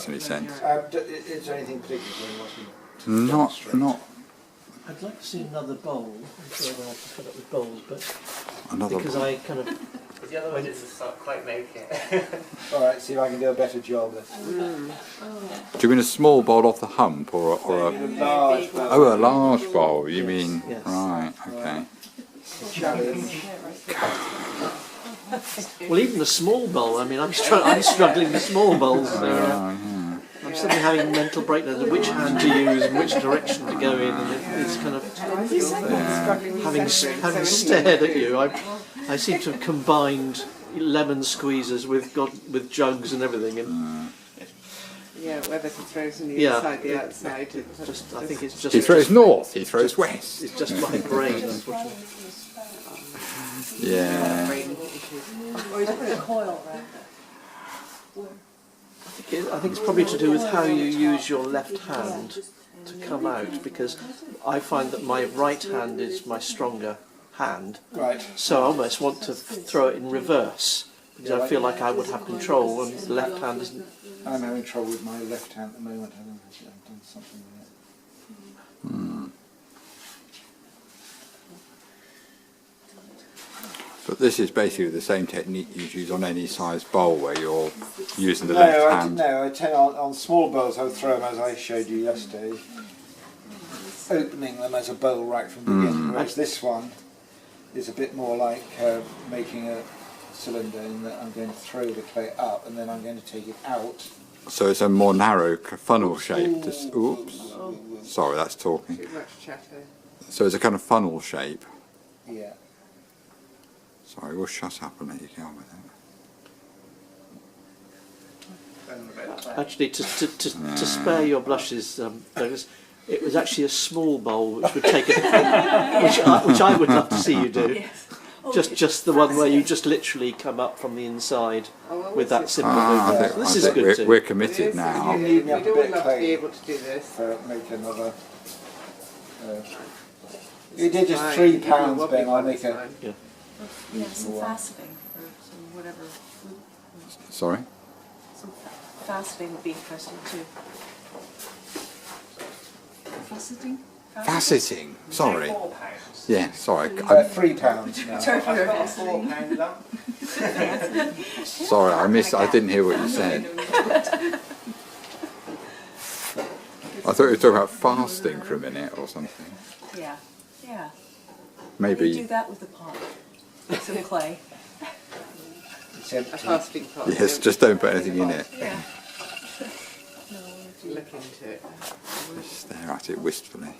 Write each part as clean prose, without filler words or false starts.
makes any sense. Is there anything particular you want to Not. I'd like to see another bowl. I'm sure I'll have to fill up with bowls, but Another because bowl. I kind of. The other one doesn't quite make it. Alright, see if I can do a better job. Do you mean a small bowl off the hump, or a Large bowl. oh, a large bowl? You mean Yes. right? Okay. Challenge. Well, even the small bowl. I mean, I'm struggling with small bowls. So, Yeah. I'm suddenly having mental breakdowns of which hand to use and which direction to go in, and it's kind of having stared at you. I seem to have combined lemon squeezers with jugs and everything, and yeah, whether to throw from the Yeah. inside, the outside. I think it's just He throws north. He throws west. it's just my brain, unfortunately. Yeah. Or he's put a coil around it. I think it's probably to do with how you use your left hand to come out, because I find that my right hand is my stronger hand, Right. so I almost want to throw it in reverse, because I feel like I would have control and the left hand isn't. I'm having trouble with my left hand at the moment. I don't know if I've done something with it. But this is basically the same technique you'd use on any size bowl, where you're using the left hand. I tend on small bowls I would throw them as I showed you yesterday, opening them as a bowl right from the beginning, whereas this one is a bit more like making a cylinder, in that I'm going to throw the clay up and then I'm going to take it out. So it's a more narrow funnel shape. Oops. Sorry, that's talking. Too much chatter. So it's a kind of funnel shape. Yeah. Sorry, we'll shut up and let you get on with it. Actually, to spare your blushes, Douglas, it was actually a small bowl which would take which I would love to see you do. Just the one where you just literally come up from the inside with that simple movement. This is good too. We're committed now. You need me up We'd a all bit love of to be clay able to do this. to make another. You did just £3, Ben. I'll make a. Yeah, some faceting or some whatever. Sorry? Some faceting would be interesting too. Faceting? Faceting. Sorry. £4. Yeah, sorry. £3 now. Sorry for your £4 lump. Sorry, I didn't hear what you said. I thought you were talking about fasting for a minute or something. Yeah, yeah. Maybe. You do that with the pot. Some clay. It's A empty. fasting pot. Yes, just don't put anything in it. Yeah. Look into it. Stare at it wistfully.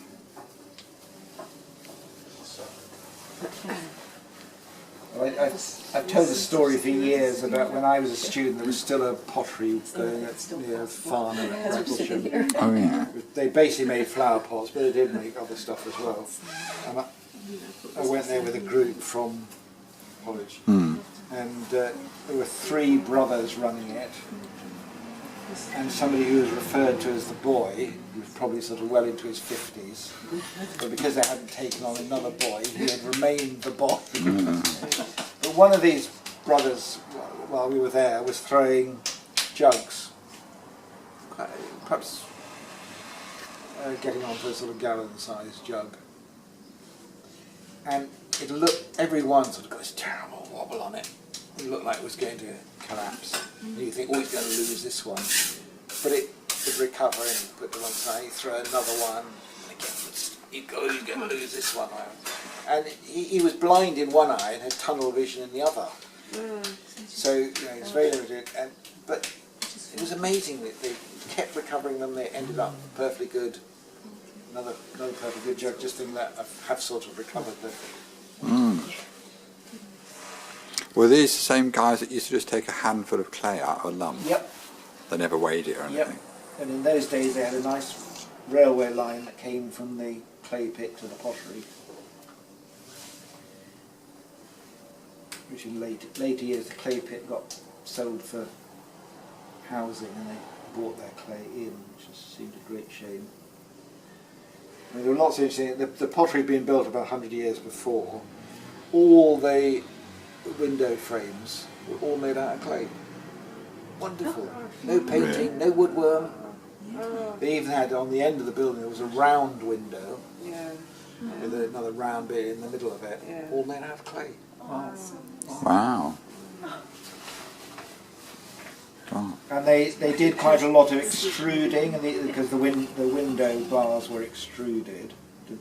I've told a story for years about when I was a student. There was still a pottery going near a farm in Rattlesham. Oh yeah. They basically made flower pots, but they did make other stuff as well. And I went there with a group from college, and there were 3 brothers running it, and somebody who was referred to as the boy, who was probably sort of well into his 50s, but because they hadn't taken on another boy, he had remained the boy. But one of these brothers, while we were there, was throwing jugs, perhaps getting onto a sort of gallon-sized jug. And it looked, every one sort of got this terrible wobble on it. It looked like it was going to collapse. And you think, oh, he's going to lose this one. But it would recover and he'd put it to one side, he'd throw another one, and again, he'd go, he's going to lose this one. And he was blind in one eye and had tunnel vision in the other. So, you know, it's very limited. But it was amazing that they kept recovering them, they ended up perfectly good. Another perfectly good jug, just thinking that I have sort of recovered them. Were these the same guys that used to just take a handful of clay out of a lump? Yep. They never weighed it or anything? Yep. And in those days they had a nice railway line that came from the clay pit to the pottery. Which in later years the clay pit got sold for housing and they brought their clay in, which just seemed a great shame. I mean, there were lots of interesting. The pottery had been built about 100 years before. All the window frames were all made out of clay. Wonderful. No painting, no woodworm. They even had on the end of the building there was a round window Yeah. with another round bit in the middle of it, Yeah. all made out of clay. Wow. God. And they did quite a lot of extruding, and because the window bars were extruded.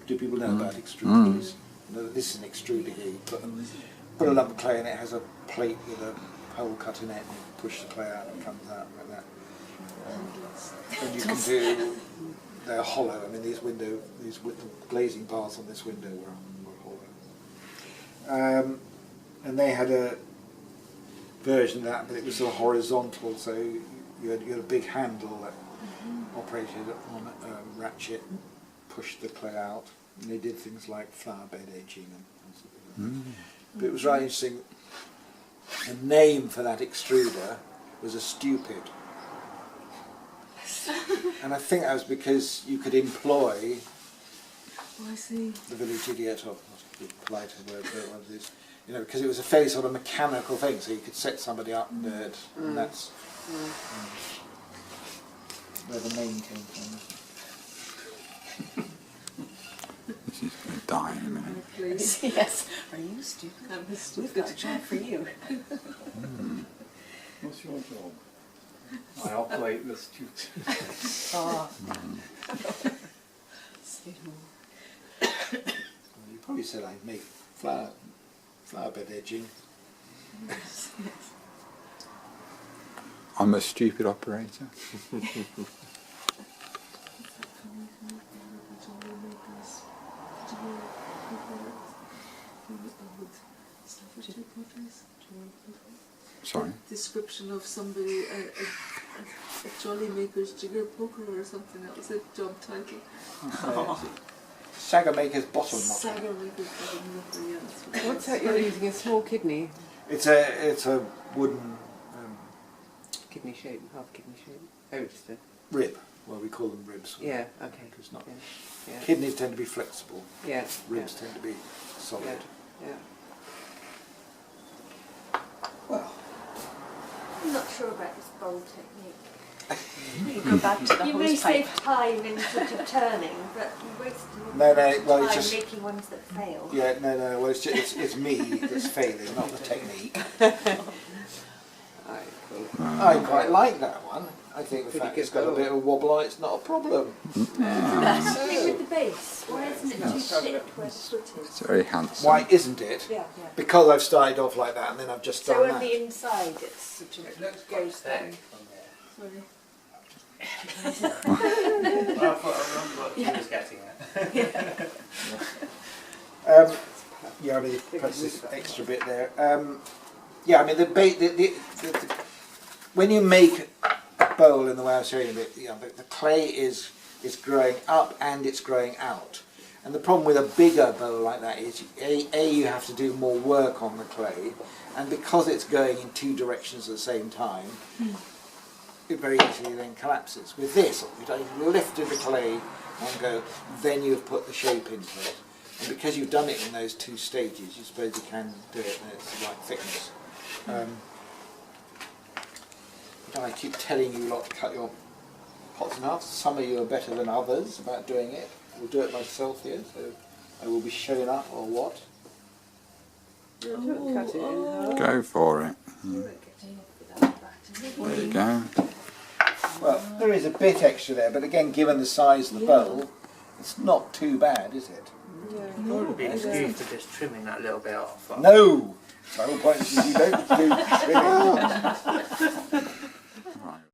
Do people know about extruders? No, this is an extruder here. You put a lump of clay in it, has a plate with a hole cut in it, and you push the clay out and it comes out like that. And you can do, they're hollow. I mean, these glazing bars on this window were hollow. And they had a version of that, but it was sort of horizontal, so you had a big handle that operated on a ratchet, pushed the clay out, and they did things like flower bed edging and stuff like that. But it was really interesting. The name for that extruder was a stupid. And I think that was because you could employ I see. the village idiot, or not a polite word, but one of these, you know, because it was a fairly sort of mechanical thing, so you could set somebody up and do it, and that's where the name came from. This is going to die in a minute. Please. Yes. Are you stupid? I'm a We've got a job for you. What's your job? I operate the students. Oh. You probably said I'd make flower bed edging. I'm a stupid operator. Sorry? Description of somebody, a jolly maker's jigger poker or something. That was a job title. Sagger maker's bottom knocker. Sagger maker's bottom knocker, yes. What's that you're using? A small kidney? It's a wooden Kidney shape, half kidney shape. Oh, just a... rib. Well, we call them ribs. Yeah, okay. It's not. Yeah. Yeah. Kidneys tend to be flexible. Yeah. Ribs tend to be solid. Yeah. Well, I'm not sure about this bowl technique. You go back to the You may hose pipe. save time in sort of turning, but you waste No, time well, it's just- making ones that fail. yeah, no. Well, it's me that's failing, not the technique. Alright, cool. I quite like that one. I think the Pretty fact good it's got a bowl. bit of wobble on it's not a problem. That's something with the base. Why isn't it too thick where the foot is? It's very handsome. Why isn't it? Yeah. Because I've started off like that and then I've just So done on that. the inside it's sort It of looks quite goes thick down. from there. Sorry. Well, I remember what she was getting at. Yeah, I mean, perhaps this extra bit there. Yeah, I mean, the when you make a bowl in the way I was showing you, the clay is growing up and it's growing out. And the problem with a bigger bowl like that is, A, you have to do more work on the clay, and because it's going in two directions at the same time, it very easily then collapses. With this, you've lifted the clay and go, then you've put the shape into it. And because you've done it in those two stages, you suppose you can do it and it's the right thickness. I keep telling you lot to cut your pots in half. Some of you are better than others about doing it. I'll do it myself here, so I will be showing up or what. Don't cut it in half. Go for it. There you go. Well, there is a bit extra there, but again, given the size of the bowl, it's not too bad, is it? It would be an excuse for just trimming that little bit off. No! The whole point is you don't do trimming.